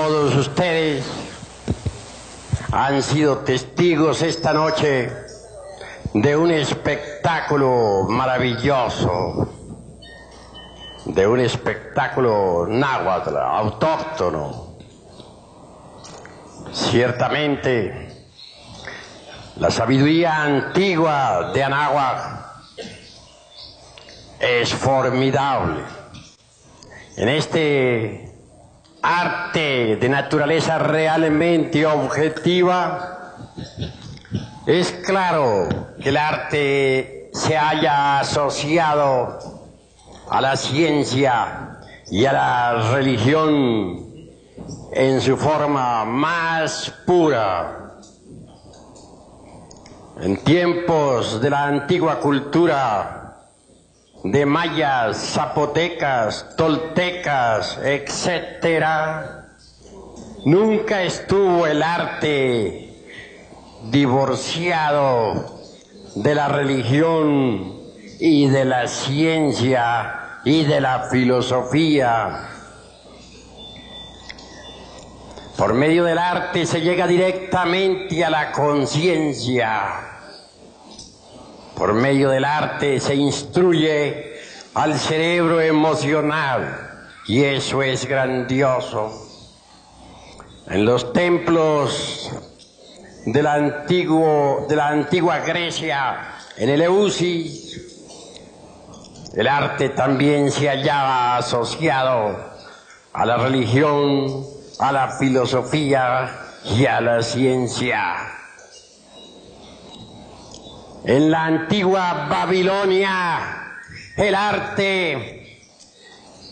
Todos ustedes han sido testigos esta noche de un espectáculo maravilloso, de un espectáculo náhuatl, autóctono. Ciertamente, la sabiduría antigua de Anáhuac es formidable. En este arte de naturaleza realmente objetiva, es claro que el arte se haya asociado a la ciencia y a la religión en su forma más pura. En tiempos de la antigua cultura de mayas, zapotecas, toltecas, etcétera, nunca estuvo el arte divorciado de la religión y de la ciencia y de la filosofía. Por medio del arte se llega directamente a la conciencia. Por medio del arte se instruye al cerebro emocional, y eso es grandioso. En los templos de la antigua Grecia, en el Eleusis, el arte también se hallaba asociado a la religión, a la filosofía y a la ciencia. En la antigua Babilonia, el arte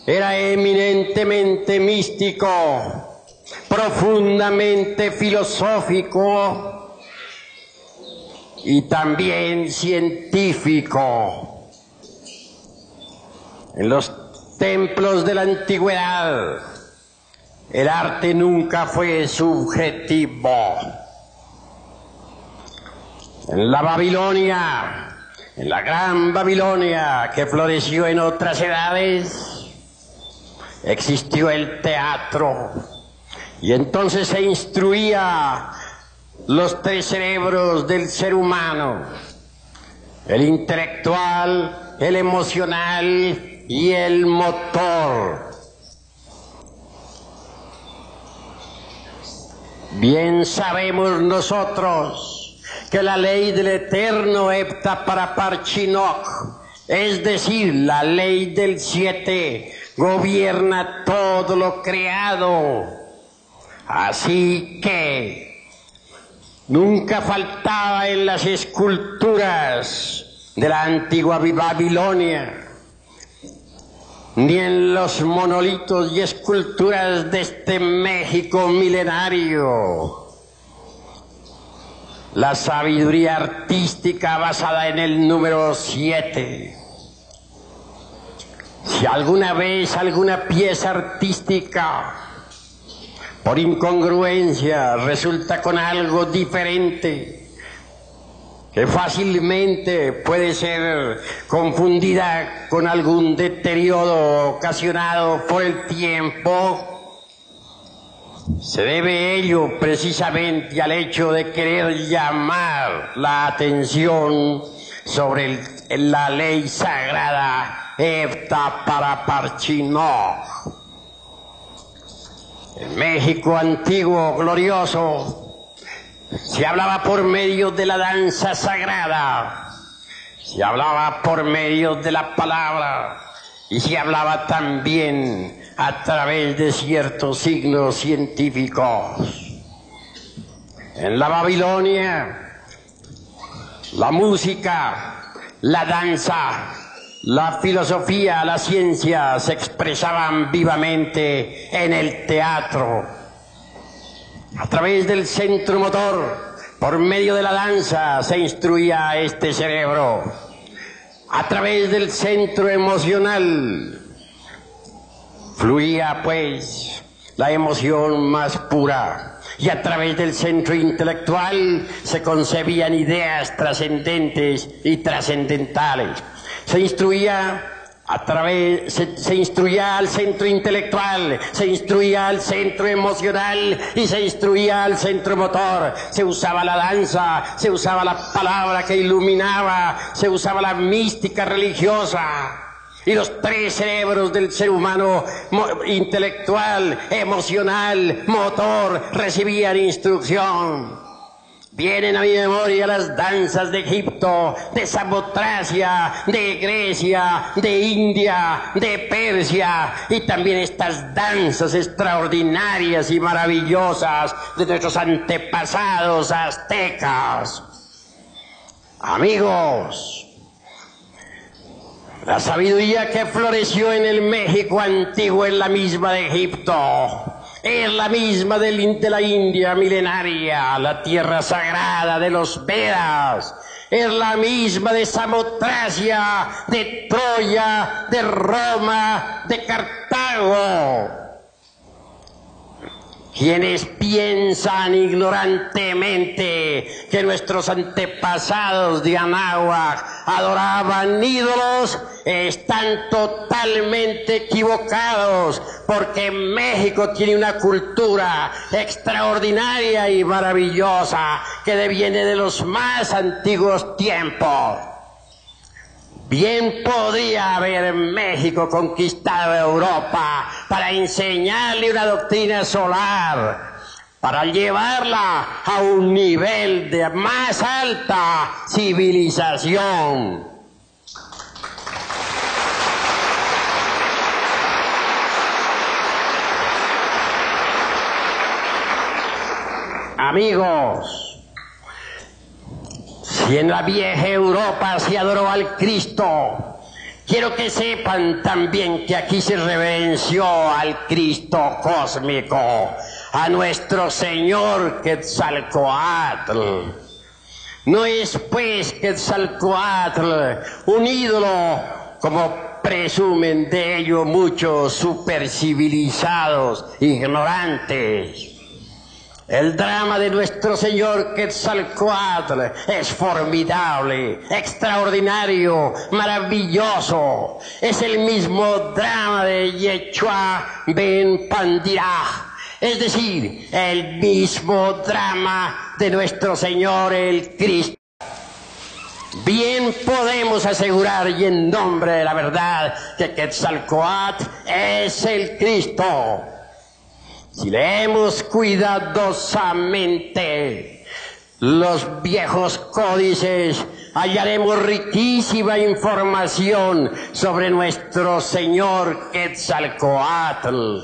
era eminentemente místico, profundamente filosófico y también científico. En los templos de la antigüedad, el arte nunca fue subjetivo. En la Babilonia, en la gran Babilonia que floreció en otras edades, existió el teatro, y entonces se instruía los tres cerebros del ser humano: el intelectual, el emocional y el motor. Bien sabemos nosotros que la ley del eterno Hepta Paraparchinoc, es decir, la ley del 7, gobierna todo lo creado. Así que nunca faltaba en las esculturas de la antigua Babilonia, ni en los monolitos y esculturas de este México milenario, la sabiduría artística basada en el número 7. Si alguna vez alguna pieza artística, por incongruencia, resulta con algo diferente, que fácilmente puede ser confundida con algún deterioro ocasionado por el tiempo, se debe ello precisamente al hecho de querer llamar la atención sobre la ley sagrada Hepta Paraparchinoc. En México antiguo, glorioso, se hablaba por medio de la danza sagrada, se hablaba por medio de la palabra, y se hablaba también a través de ciertos signos científicos. En la Babilonia, la música, la danza, la filosofía, la ciencia se expresaban vivamente en el teatro. A través del centro motor, por medio de la danza, se instruía a este cerebro. A través del centro emocional, fluía pues la emoción más pura, y a través del centro intelectual se concebían ideas trascendentes y trascendentales. Se instruía Se instruía al centro intelectual, se instruía al centro emocional y se instruía al centro motor. Se usaba la danza, se usaba la palabra que iluminaba, se usaba la mística religiosa. Y los tres cerebros del ser humano, intelectual, emocional, motor, recibían instrucción. Vienen a mi memoria las danzas de Egipto, de Samotracia, de Grecia, de India, de Persia, y también estas danzas extraordinarias y maravillosas de nuestros antepasados aztecas. Amigos, la sabiduría que floreció en el México antiguo es la misma de Egipto. Es la misma de la India milenaria, la tierra sagrada de los Vedas. Es la misma de Samotracia, de Troya, de Roma, de Cartago. Quienes piensan ignorantemente que nuestros antepasados de Anáhuac adoraban ídolos están totalmente equivocados, porque México tiene una cultura extraordinaria y maravillosa que deviene de los más antiguos tiempos. Bien podría haber México conquistado Europa para enseñarle una doctrina solar, para llevarla a un nivel de más alta civilización. Amigos, si en la vieja Europa se adoró al Cristo, quiero que sepan también que aquí se reverenció al Cristo cósmico, a nuestro Señor Quetzalcóatl. No es pues Quetzalcóatl un ídolo como presumen de ello muchos supercivilizados ignorantes. El drama de nuestro Señor Quetzalcóatl es formidable, extraordinario, maravilloso. Es el mismo drama de Yeshua Ben Pandirá, es decir, el mismo drama de nuestro Señor el Cristo. Bien podemos asegurar y en nombre de la verdad que Quetzalcóatl es el Cristo. Si leemos cuidadosamente los viejos códices, hallaremos riquísima información sobre nuestro Señor Quetzalcóatl.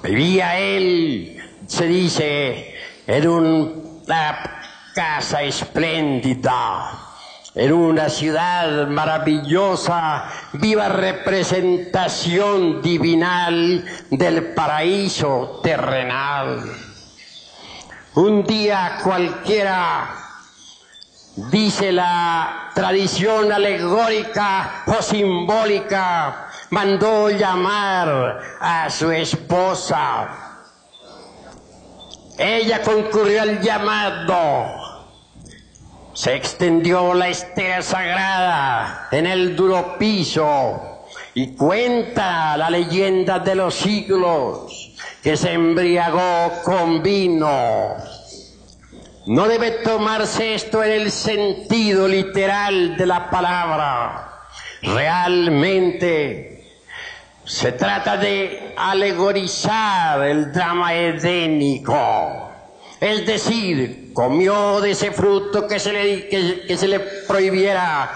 Vivía él, se dice, en una casa espléndida, en una ciudad maravillosa, viva representación divinal del paraíso terrenal. Un día cualquiera, dice la tradición alegórica o simbólica, mandó llamar a su esposa. Ella concurrió al llamado. Se extendió la estera sagrada en el duro piso y cuenta la leyenda de los siglos que se embriagó con vino. No debe tomarse esto en el sentido literal de la palabra. Realmente se trata de alegorizar el drama edénico. Es decir, comió de ese fruto que se le prohibiera,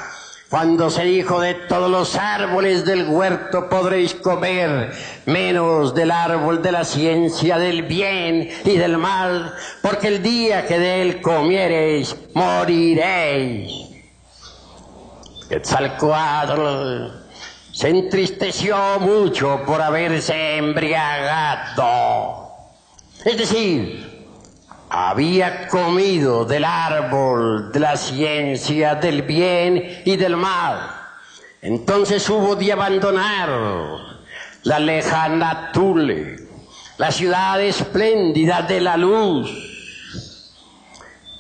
cuando se dijo: de todos los árboles del huerto podréis comer, menos del árbol de la ciencia del bien y del mal, porque el día que de él comiereis, moriréis. Quetzalcóatl se entristeció mucho por haberse embriagado. Es decir, había comido del árbol de la ciencia del bien y del mal. Entonces hubo de abandonar la lejana Tule, la ciudad espléndida de la luz,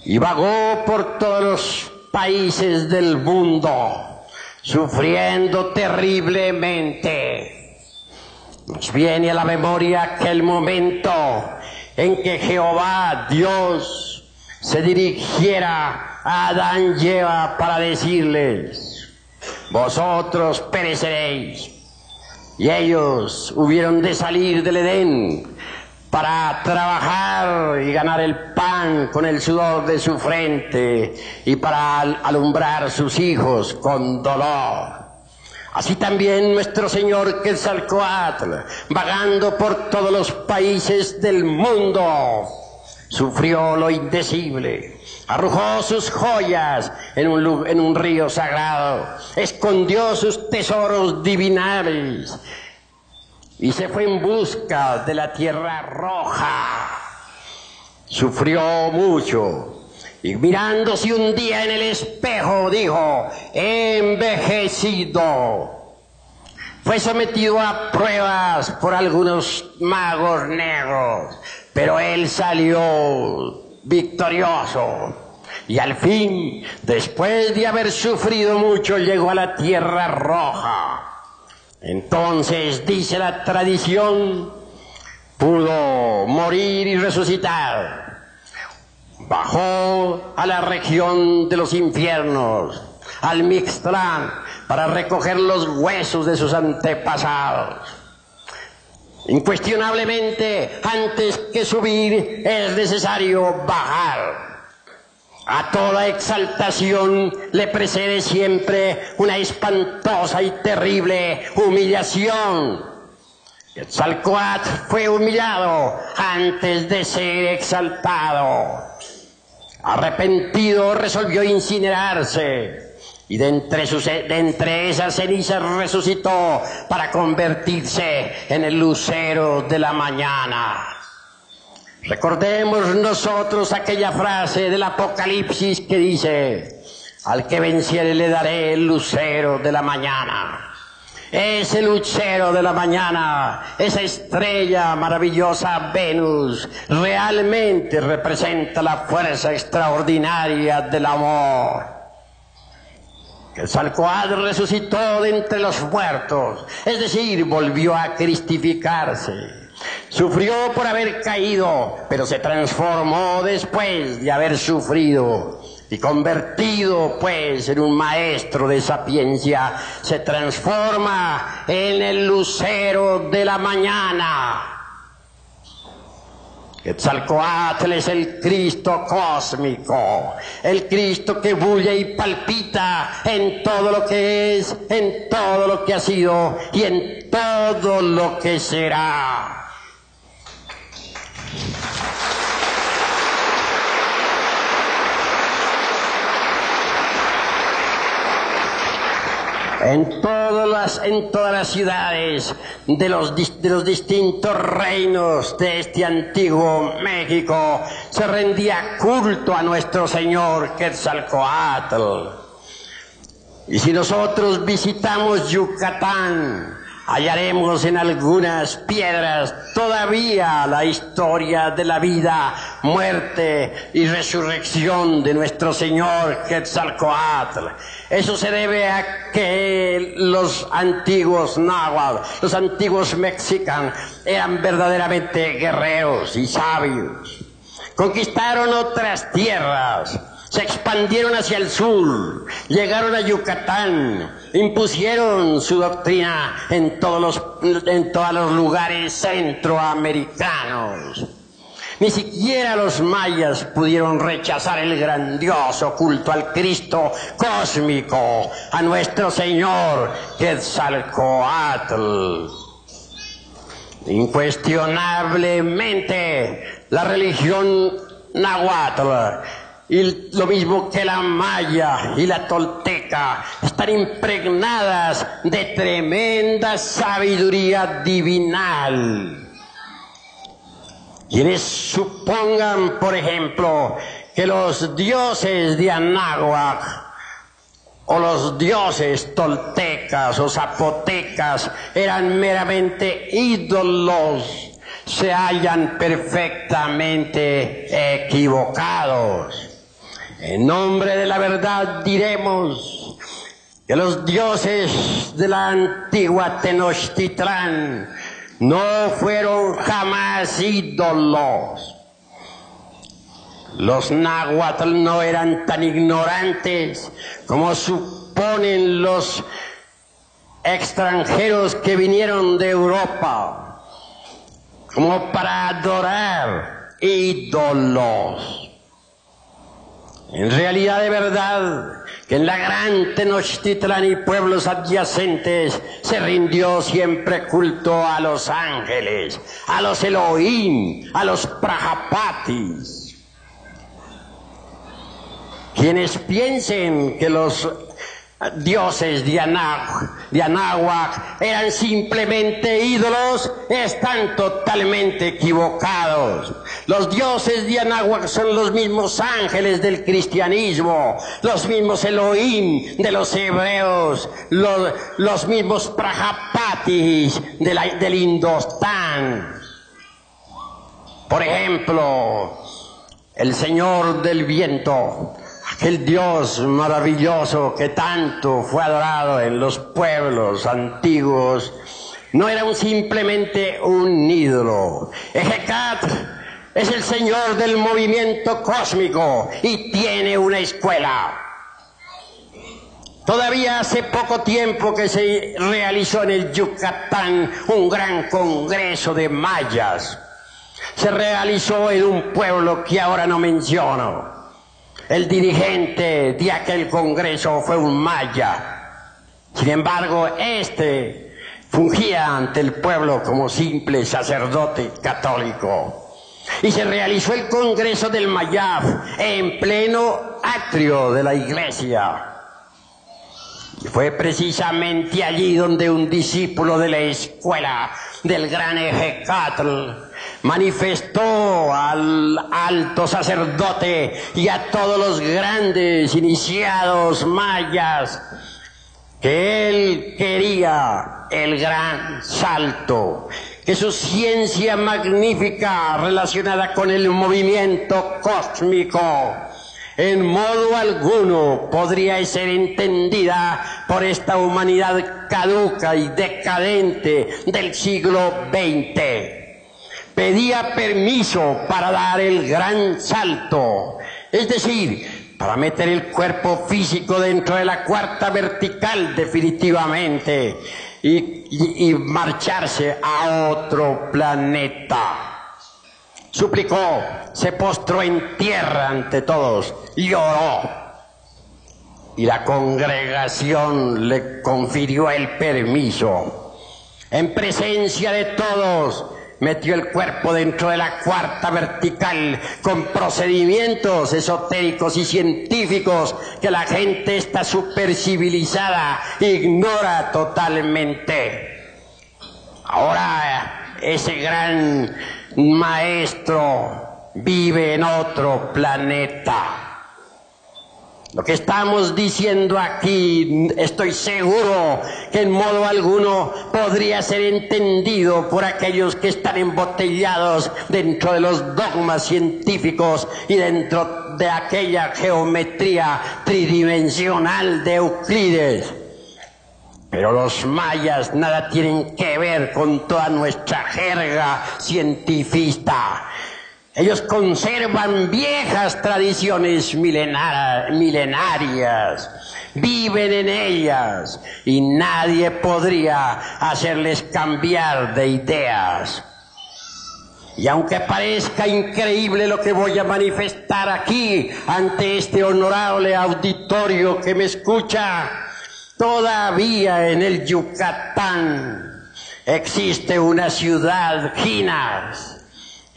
y vagó por todos los países del mundo. sufriendo terriblemente. Nos viene a la memoria aquel momento en que Jehová, Dios, se dirigiera a Adán y Eva para decirles: vosotros pereceréis. Y ellos hubieron de salir del Edén para trabajar y ganar el pan con el sudor de su frente y para alumbrar sus hijos con dolor. Así también nuestro Señor Quetzalcóatl, vagando por todos los países del mundo, sufrió lo indecible, arrojó sus joyas en un río sagrado, escondió sus tesoros divinales y se fue en busca de la tierra roja. Sufrió mucho y mirándose un día en el espejo dijo: he envejecido. Fue sometido a pruebas por algunos magos negros, pero él salió victorioso. Y al fin, después de haber sufrido mucho, llegó a la tierra roja. Entonces, dice la tradición, pudo morir y resucitar. Bajó a la región de los infiernos, al Mixtlán, para recoger los huesos de sus antepasados. Incuestionablemente, antes que subir, es necesario bajar. A toda exaltación le precede siempre una espantosa y terrible humillación. Quetzalcóatl fue humillado antes de ser exaltado. Arrepentido, resolvió incinerarse. Y de entre esas cenizas resucitó para convertirse en el lucero de la mañana. Recordemos nosotros aquella frase del Apocalipsis que dice: al que venciere le daré el lucero de la mañana. Ese lucero de la mañana, esa estrella maravillosa Venus, realmente representa la fuerza extraordinaria del amor. Quetzalcóatl resucitó de entre los muertos, es decir, volvió a cristificarse. Sufrió por haber caído, pero se transformó después de haber sufrido. Y convertido, pues, en un maestro de sapiencia, se transforma en el lucero de la mañana. Quetzalcóatl es el Cristo cósmico, el Cristo que bulle y palpita en todo lo que es, en todo lo que ha sido y en todo lo que será. En todas las ciudades de los distintos reinos de este antiguo México se rendía culto a nuestro Señor Quetzalcóatl. Y si nosotros visitamos Yucatán, hallaremos en algunas piedras todavía la historia de la vida, muerte y resurrección de nuestro Señor Quetzalcóatl. Eso se debe a que los antiguos náhuatl, los antiguos mexicanos, eran verdaderamente guerreros y sabios. Conquistaron otras tierras, se expandieron hacia el sur, llegaron a Yucatán, impusieron su doctrina en todos los lugares centroamericanos. Ni siquiera los mayas pudieron rechazar el grandioso culto al Cristo cósmico, a nuestro Señor Quetzalcóatl. Incuestionablemente, la religión náhuatl, y lo mismo que la maya y la tolteca, están impregnadas de tremenda sabiduría divinal. Quienes supongan, por ejemplo, que los dioses de Anáhuac o los dioses toltecas o zapotecas eran meramente ídolos, se hallan perfectamente equivocados. En nombre de la verdad diremos que los dioses de la antigua Tenochtitlán no fueron jamás ídolos. Los náhuatl no eran tan ignorantes como suponen los extranjeros que vinieron de Europa, como para adorar ídolos. En realidad, de verdad, que en la gran Tenochtitlán y pueblos adyacentes se rindió siempre culto a los ángeles, a los Elohim, a los Prajapatis. Quienes piensen que los dioses de Anáhuac eran simplemente ídolos están totalmente equivocados. Los dioses de Anáhuac son los mismos ángeles del cristianismo, los mismos Elohim de los hebreos, los mismos Prajapatis del Indostán. Por ejemplo, el Señor del Viento, aquel Dios maravilloso que tanto fue adorado en los pueblos antiguos, no era simplemente un ídolo. Hecatl es el Señor del movimiento cósmico y tiene una escuela. Todavía hace poco tiempo que se realizó en el Yucatán un gran congreso de mayas. Se realizó en un pueblo que ahora no menciono. El dirigente de aquel congreso fue un maya. Sin embargo, fungía ante el pueblo como simple sacerdote católico. Y se realizó el congreso del Mayab en pleno atrio de la iglesia. Y fue precisamente allí donde un discípulo de la escuela del gran Hecatl manifestó al alto sacerdote y a todos los grandes iniciados mayas que él quería el gran salto, que su ciencia magnífica relacionada con el movimiento cósmico en modo alguno podría ser entendida por esta humanidad caduca y decadente del siglo XX. Pedía permiso para dar el gran salto, es decir, para meter el cuerpo físico dentro de la cuarta vertical definitivamente y marcharse a otro planeta. Suplicó, se postró en tierra ante todos, lloró. Y la congregación le confirió el permiso. En presencia de todos, metió el cuerpo dentro de la cuarta vertical con procedimientos esotéricos y científicos que la gente está supercivilizada, ignora totalmente. Ahora ese gran maestro vive en otro planeta. Lo que estamos diciendo aquí, estoy seguro que en modo alguno podría ser entendido por aquellos que están embotellados dentro de los dogmas científicos y dentro de aquella geometría tridimensional de Euclides. Pero los mayas nada tienen que ver con toda nuestra jerga cientifista. Ellos conservan viejas tradiciones milenarias, viven en ellas y nadie podría hacerles cambiar de ideas. Y aunque parezca increíble lo que voy a manifestar aquí ante este honorable auditorio que me escucha, todavía en el Yucatán existe una ciudad Ginas.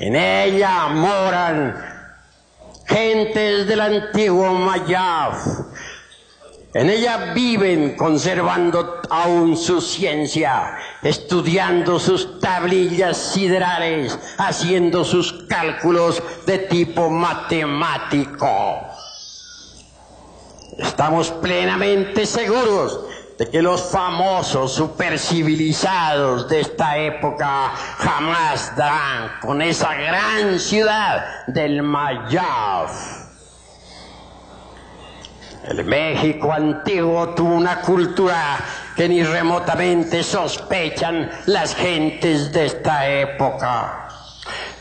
En ella moran gentes del antiguo Mayab. En ella viven conservando aún su ciencia, estudiando sus tablillas siderales, haciendo sus cálculos de tipo matemático. Estamos plenamente seguros de que los famosos supercivilizados de esta época jamás darán con esa gran ciudad del Mayab. El México antiguo tuvo una cultura que ni remotamente sospechan las gentes de esta época.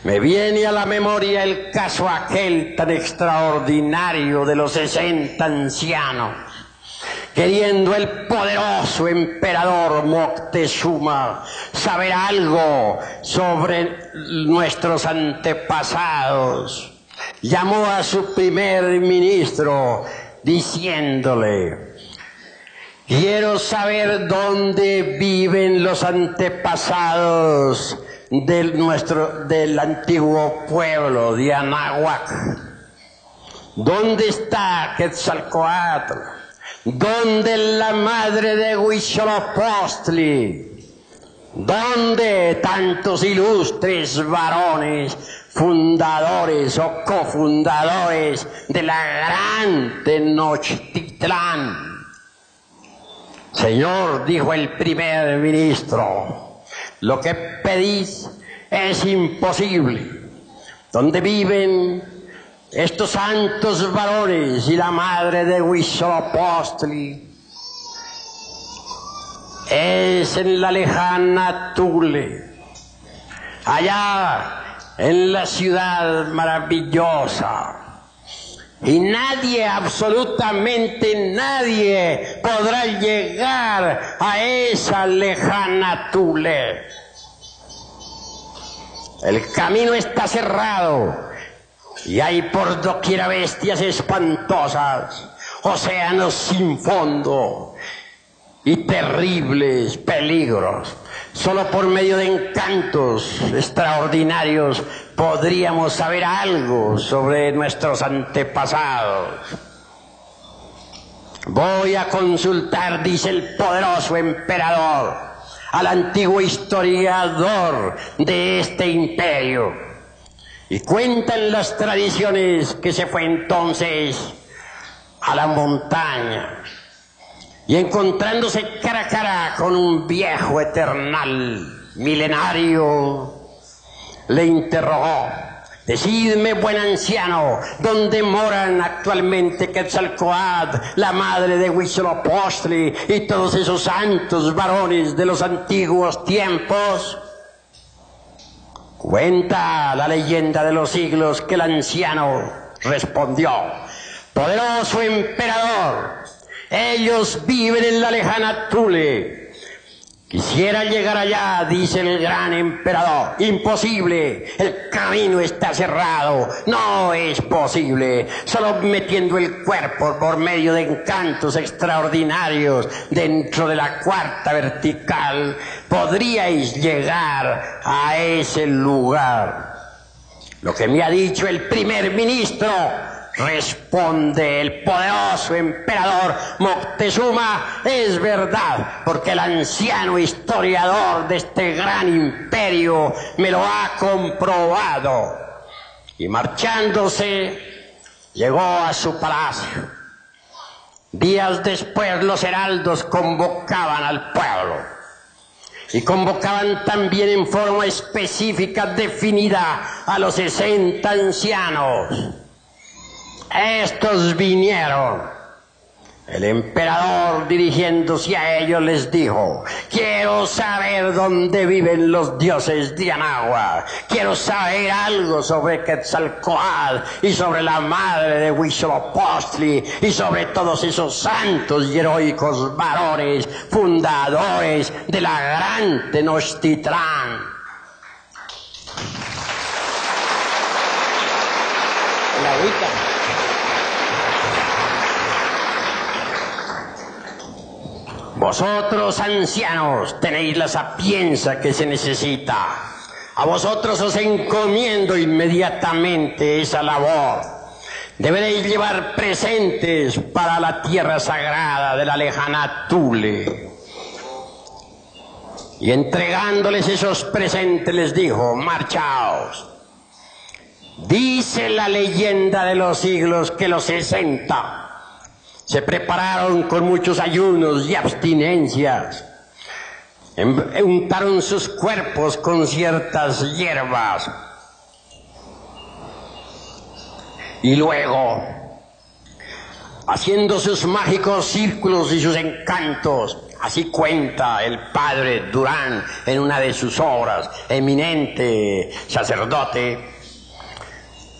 Me viene a la memoria el caso aquel tan extraordinario de los 60 ancianos, queriendo el poderoso emperador Moctezuma saber algo sobre nuestros antepasados. Llamó a su primer ministro diciéndole: quiero saber dónde viven los antepasados del antiguo pueblo de Anáhuac. ¿Dónde está Quetzalcóatl? ¿Dónde la madre de Huitzilopochtli? ¿Dónde tantos ilustres varones, fundadores o cofundadores de la gran Tenochtitlán? Señor, dijo el primer ministro, lo que pedís es imposible. ¿Dónde viven estos santos varones y la madre de Huitzilopochtli? Es en la lejana Tule, allá en la ciudad maravillosa. Y nadie, absolutamente nadie, podrá llegar a esa lejana Tule. El camino está cerrado y hay por doquiera bestias espantosas, océanos sin fondo y terribles peligros. Solo por medio de encantos extraordinarios podríamos saber algo sobre nuestros antepasados. Voy a consultar, dice el poderoso emperador, al antiguo historiador de este imperio. Y cuentan las tradiciones que se fue entonces a la montaña y encontrándose cara a cara con un viejo eternal milenario, le interrogó: decidme, buen anciano, ¿dónde moran actualmente Quetzalcóatl, la madre de Huitzilopochtli y todos esos santos varones de los antiguos tiempos? Cuenta la leyenda de los siglos que el anciano respondió: poderoso emperador, ellos viven en la lejana Tule. Quisiera llegar allá, dice el gran emperador. Imposible, el camino está cerrado, no es posible. Solo metiendo el cuerpo por medio de encantos extraordinarios dentro de la cuarta vertical podríais llegar a ese lugar. Lo que me ha dicho el primer ministro, responde el poderoso emperador Moctezuma, es verdad, porque el anciano historiador de este gran imperio me lo ha comprobado. Y marchándose, llegó a su palacio. Días después los heraldos convocaban al pueblo. Y convocaban también en forma específica definida a los 60 ancianos. Estos vinieron. El emperador, dirigiéndose a ellos, les dijo: quiero saber dónde viven los dioses de Anáhuac. Quiero saber algo sobre Quetzalcóatl y sobre la madre de Huitzilopochtli y sobre todos esos santos y heroicos varones fundadores de la gran Tenochtitlán. La agüita. Vosotros, ancianos, tenéis la sapienza que se necesita. A vosotros os encomiendo inmediatamente esa labor. Deberéis llevar presentes para la tierra sagrada de la lejana Tule. Y entregándoles esos presentes les dijo: marchaos. Dice la leyenda de los siglos que los 60 se prepararon con muchos ayunos y abstinencias. Untaron sus cuerpos con ciertas hierbas. Y luego, haciendo sus mágicos círculos y sus encantos. Así cuenta el padre Durán en una de sus obras, eminente sacerdote.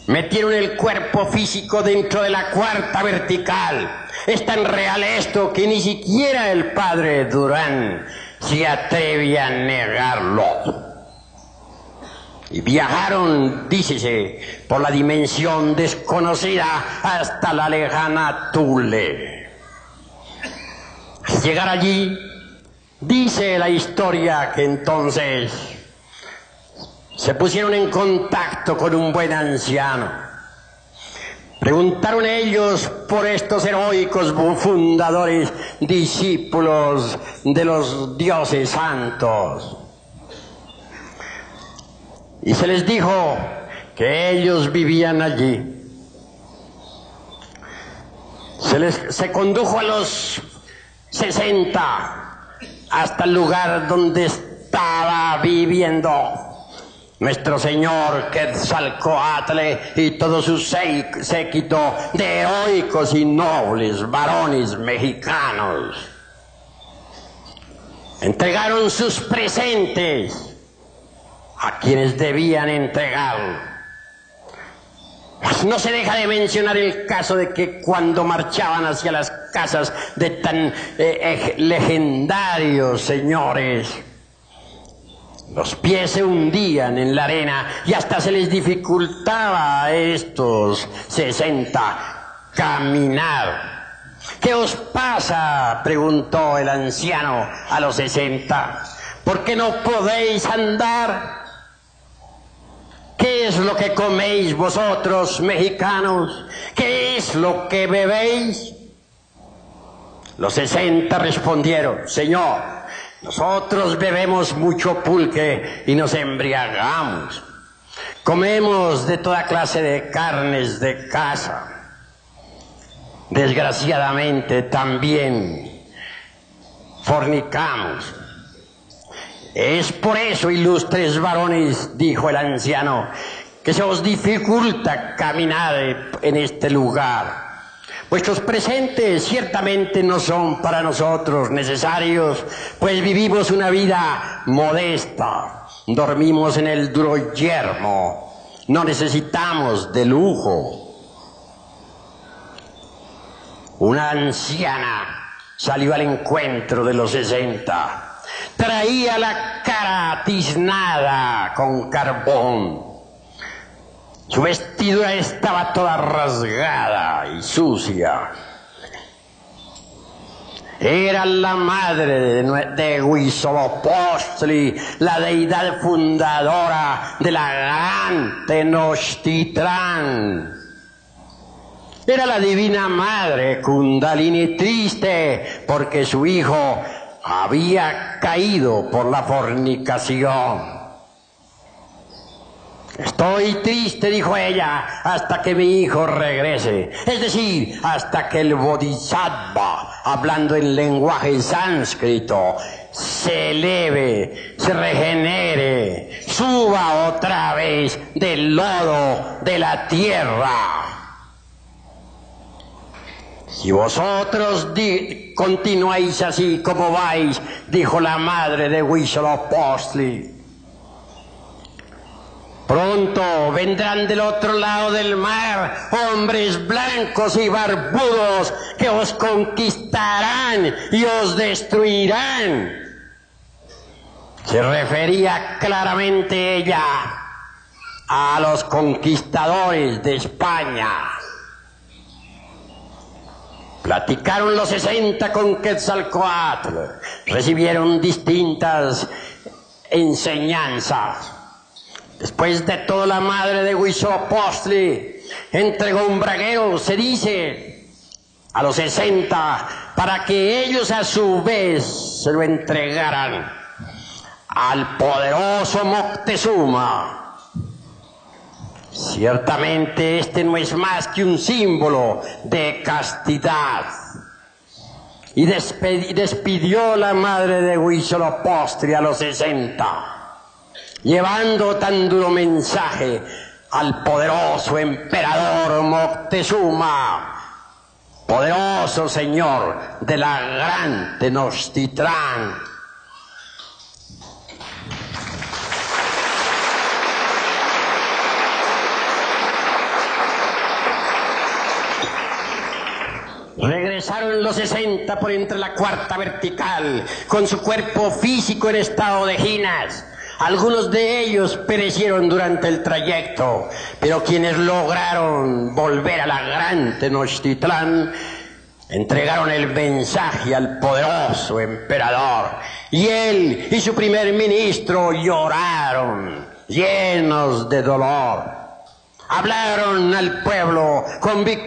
Metieron el cuerpo físico dentro de la cuarta vertical. Es tan real esto que ni siquiera el padre Durán se atreve a negarlo. Y viajaron, dícese, por la dimensión desconocida hasta la lejana Thule. Al llegar allí, dice la historia que entonces se pusieron en contacto con un buen anciano. Preguntaron ellos por estos heroicos fundadores, discípulos de los dioses santos. Y se les dijo que ellos vivían allí. Se condujo a los 60 hasta el lugar donde estaba viviendo nuestro señor Quetzalcóatl y todo su séquito de heroicos y nobles varones mexicanos. Entregaron sus presentes a quienes debían entregar. Pues no se deja de mencionar el caso de que cuando marchaban hacia las casas de tan legendarios señores, los pies se hundían en la arena y hasta se les dificultaba a estos 60 caminar. ¿Qué os pasa?, preguntó el anciano a los 60. ¿Por qué no podéis andar? ¿Qué es lo que coméis vosotros, mexicanos? ¿Qué es lo que bebéis? Los 60 respondieron: Señor, nosotros bebemos mucho pulque y nos embriagamos. Comemos de toda clase de carnes de caza. Desgraciadamente también fornicamos. Es por eso, ilustres varones, dijo el anciano, que se os dificulta caminar en este lugar. Vuestros presentes ciertamente no son para nosotros necesarios, pues vivimos una vida modesta, dormimos en el duro yermo, no necesitamos de lujo. Una anciana salió al encuentro de los 60. Traía la cara tiznada con carbón. Su vestidura estaba toda rasgada y sucia. Era la madre de Huitzilopochtli, la deidad fundadora de la gran Tenochtitlán. Era la divina madre Kundalini, triste porque su hijo había caído por la fornicación. Estoy triste, dijo ella, hasta que mi hijo regrese. Es decir, hasta que el Bodhisattva, hablando en lenguaje sánscrito, se eleve, se regenere, suba otra vez del lodo de la tierra. Si vosotros continuáis así como vais, dijo la madre de Huitzilopochtli, pronto vendrán del otro lado del mar hombres blancos y barbudos que os conquistarán y os destruirán. Se refería claramente ella a los conquistadores de España. Platicaron los 60 con Quetzalcóatl, recibieron distintas enseñanzas. Después de todo, la madre de Huitzilopochtli entregó un braguero, se dice, a los 60, para que ellos a su vez se lo entregaran al poderoso Moctezuma. Ciertamente este no es más que un símbolo de castidad. Y despidió la madre de Huitzilopochtli a los 60, llevando tan duro mensaje al poderoso emperador Moctezuma, poderoso señor de la gran Tenochtitlán. Regresaron los 60 por entre la cuarta vertical, con su cuerpo físico en estado de ginas. Algunos de ellos perecieron durante el trayecto, pero quienes lograron volver a la gran Tenochtitlán entregaron el mensaje al poderoso emperador, y él y su primer ministro lloraron, llenos de dolor. Hablaron al pueblo,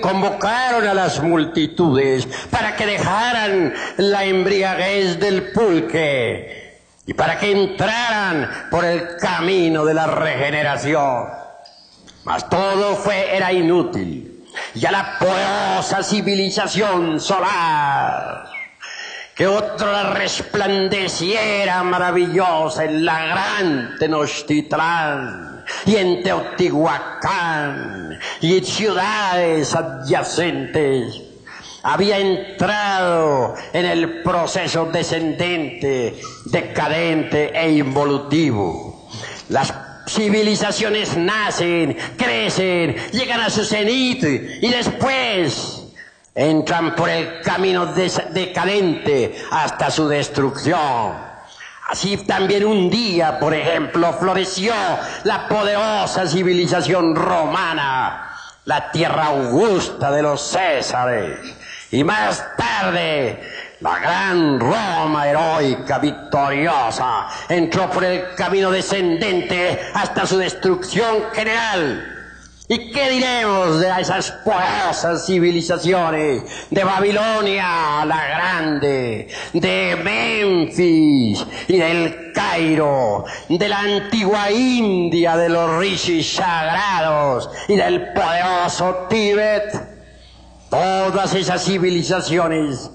convocaron a las multitudes para que dejaran la embriaguez del pulque y para que entraran por el camino de la regeneración. Mas todo era inútil. Ya la poderosa civilización solar, que otra resplandeciera maravillosa en la gran Tenochtitlán y en Teotihuacán y en ciudades adyacentes, había entrado en el proceso descendente, decadente e involutivo. Las civilizaciones nacen, crecen, llegan a su cenit y después entran por el camino decadente hasta su destrucción. Así también un día, por ejemplo, floreció la poderosa civilización romana, la tierra augusta de los Césares, y más tarde la gran Roma heroica, victoriosa, entró por el camino descendente hasta su destrucción general. ¿Y qué diremos de esas poderosas civilizaciones? De Babilonia la Grande, de Memphis y del Cairo, de la antigua India, de los rishis sagrados y del poderoso Tíbet. Todas esas civilizaciones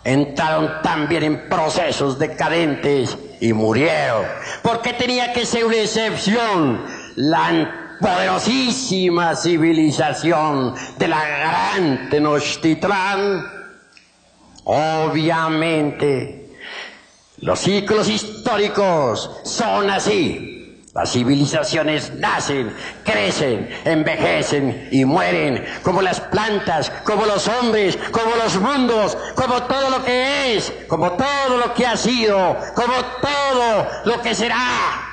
entraron también en procesos decadentes y murieron. ¿Por qué tenía que ser una excepción la poderosísima civilización de la gran Tenochtitlán? Obviamente, los ciclos históricos son así. Las civilizaciones nacen, crecen, envejecen y mueren, como las plantas, como los hombres, como los mundos, como todo lo que es, como todo lo que ha sido, como todo lo que será.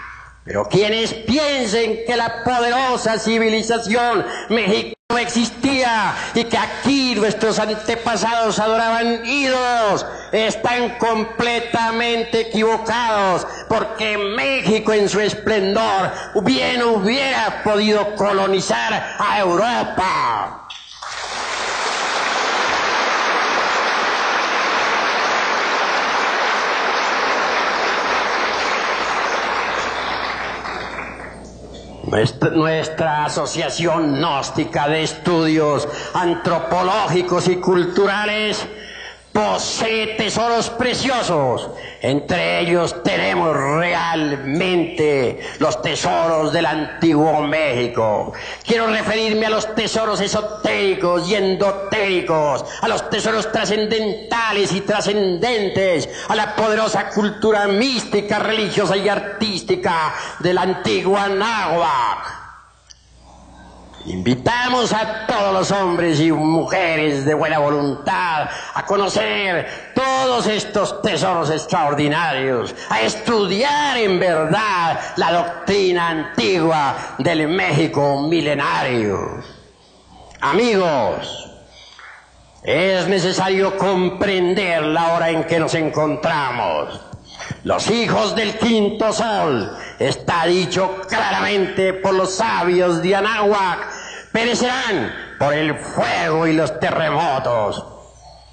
Pero quienes piensen que la poderosa civilización mexicana no existía y que aquí nuestros antepasados adoraban ídolos, están completamente equivocados, porque México en su esplendor bien hubiera podido colonizar a Europa. Nuestra Asociación Gnóstica de Estudios Antropológicos y Culturales posee tesoros preciosos. Entre ellos tenemos realmente los tesoros del antiguo México. Quiero referirme a los tesoros esotéricos y endotéricos, a los tesoros trascendentales y trascendentes, a la poderosa cultura mística, religiosa y artística de la antigua náhuatl. Invitamos a todos los hombres y mujeres de buena voluntad a conocer todos estos tesoros extraordinarios, a estudiar en verdad la doctrina antigua del México milenario. Amigos, es necesario comprender la hora en que nos encontramos. Los hijos del quinto sol, está dicho claramente por los sabios de Anáhuac, perecerán por el fuego y los terremotos.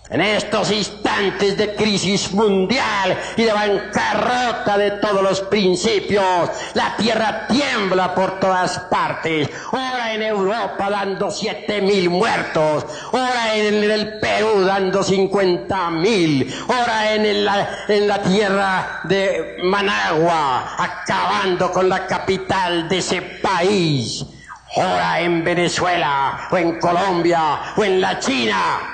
En estos instantes de crisis mundial y de bancarrota de todos los principios, la tierra tiembla por todas partes. Ora en Europa dando 7.000 muertos, ora en el Perú dando 50.000, ora en la tierra de Managua, acabando con la capital de ese país. Ora en Venezuela, o en Colombia, o en la China,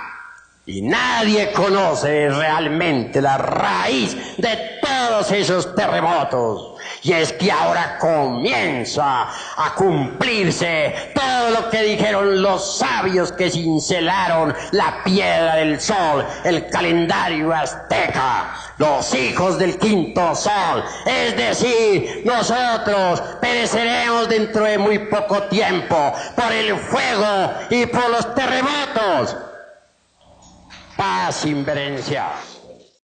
Y nadie conoce realmente la raíz de todos esos terremotos. Y es que ahora comienza a cumplirse todo lo que dijeron los sabios que cincelaron la piedra del sol, el calendario azteca, los hijos del quinto sol. Es decir, nosotros pereceremos dentro de muy poco tiempo por el fuego y por los terremotos. Paz, inverencia.